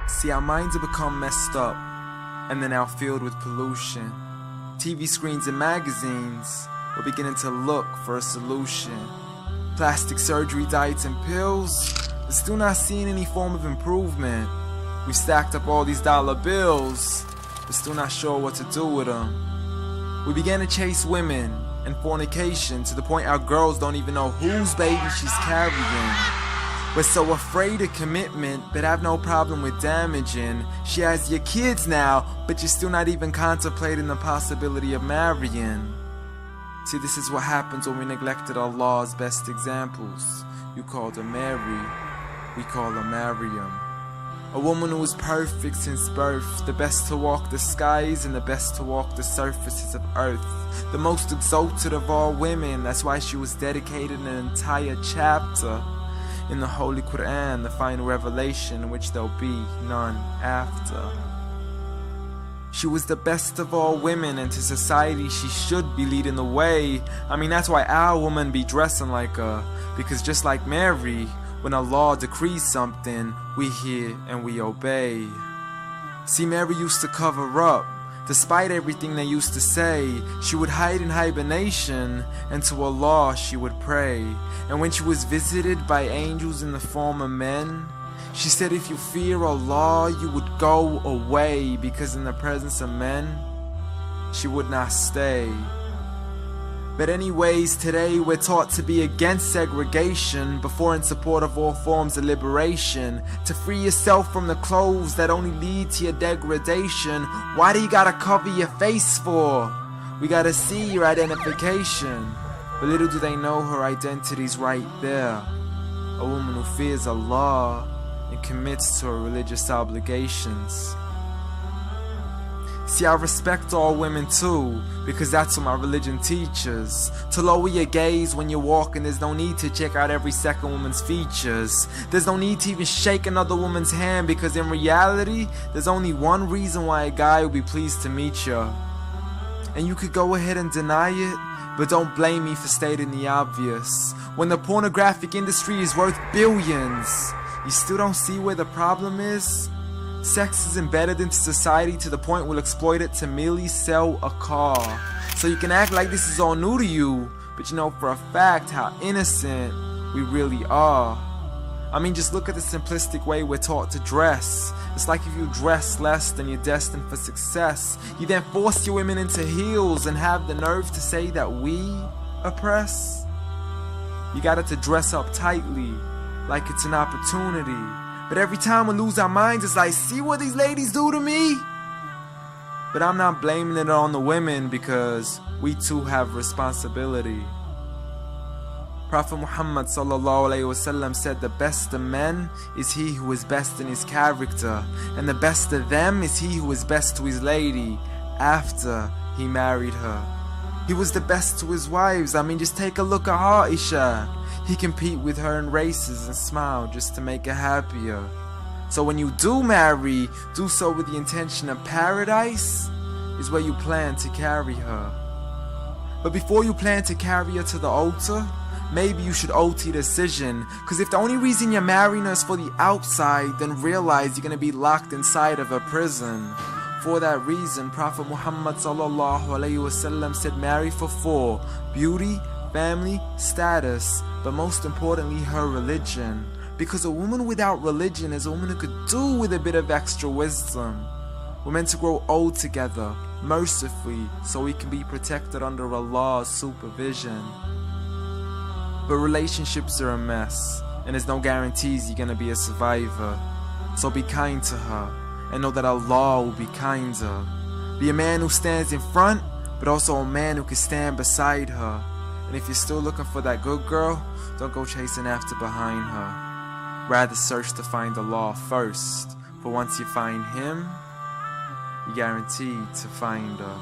See, our minds have become messed up, and they're now filled with pollution. TV screens and magazines, we're beginning to look for a solution. Plastic surgery, diets and pills, but still not seeing any form of improvement. We've stacked up all these dollar bills, but still not sure what to do with them. We began to chase women and fornication to the point our girls don't even know whose baby she's carrying. We're so afraid of commitment, but have no problem with damaging. She has your kids now, but you're still not even contemplating the possibility of marrying. See, this is what happens when we neglected Allah's best examples. You called her Mary, we call her Maryam. A woman who was perfect since birth, the best to walk the skies and the best to walk the surfaces of earth. The most exalted of all women, that's why she was dedicated an entire chapter in the Holy Quran, the final revelation in which there'll be none after. She was the best of all women, and to society she should be leading the way. I mean, that's why our women be dressing like her, because just like Mary, when Allah decrees something, we hear and we obey. See, Mary used to cover up. Despite everything they used to say, she would hide in hibernation, and to Allah she would pray. And when she was visited by angels in the form of men, she said if you fear Allah, you would go away, because in the presence of men, she would not stay. But anyways, today we're taught to be against segregation before in support of all forms of liberation. To free yourself from the clothes that only lead to your degradation. Why do you gotta cover your face for? We gotta see your identification. But little do they know her identity's right there. A woman who fears Allah and commits to her religious obligations. See, I respect all women too, because that's what my religion teaches. To lower your gaze when you're walking, there's no need to check out every second woman's features. There's no need to even shake another woman's hand, because in reality, there's only one reason why a guy would be pleased to meet you. And you could go ahead and deny it, but don't blame me for stating the obvious. When the pornographic industry is worth billions, you still don't see where the problem is? Sex is embedded into society to the point we'll exploit it to merely sell a car. So you can act like this is all new to you, but you know for a fact how innocent we really are. I mean, just look at the simplistic way we're taught to dress. It's like if you dress less, then you're destined for success. You then force your women into heels and have the nerve to say that we oppress. You got it to dress up tightly, like it's an opportunity. But every time we lose our minds, it's like, see what these ladies do to me? But I'm not blaming it on the women, because we too have responsibility. Prophet Muhammad ﷺ said the best of men is he who is best in his character, and the best of them is he who is best to his lady after he married her. He was the best to his wives. I mean, just take a look at Aisha. He compete with her in races and smile just to make her happier. So when you do marry, do so with the intention of paradise is where you plan to carry her. But before you plan to carry her to the altar, maybe you should alter your decision. Because if the only reason you're marrying her is for the outside, then realize you're going to be locked inside of a prison. For that reason, Prophet Muhammad ﷺ said marry for 4: beauty, family, status, but most importantly her religion. Because a woman without religion is a woman who could do with a bit of extra wisdom. We're meant to grow old together, mercifully, so we can be protected under Allah's supervision. But relationships are a mess, and there's no guarantees you're gonna be a survivor. So be kind to her, and know that Allah will be kinder. Be a man who stands in front, but also a man who can stand beside her. And if you're still looking for that good girl, don't go chasing after behind her. Rather search to find Allah first, for once you find Him, you're guaranteed to find her.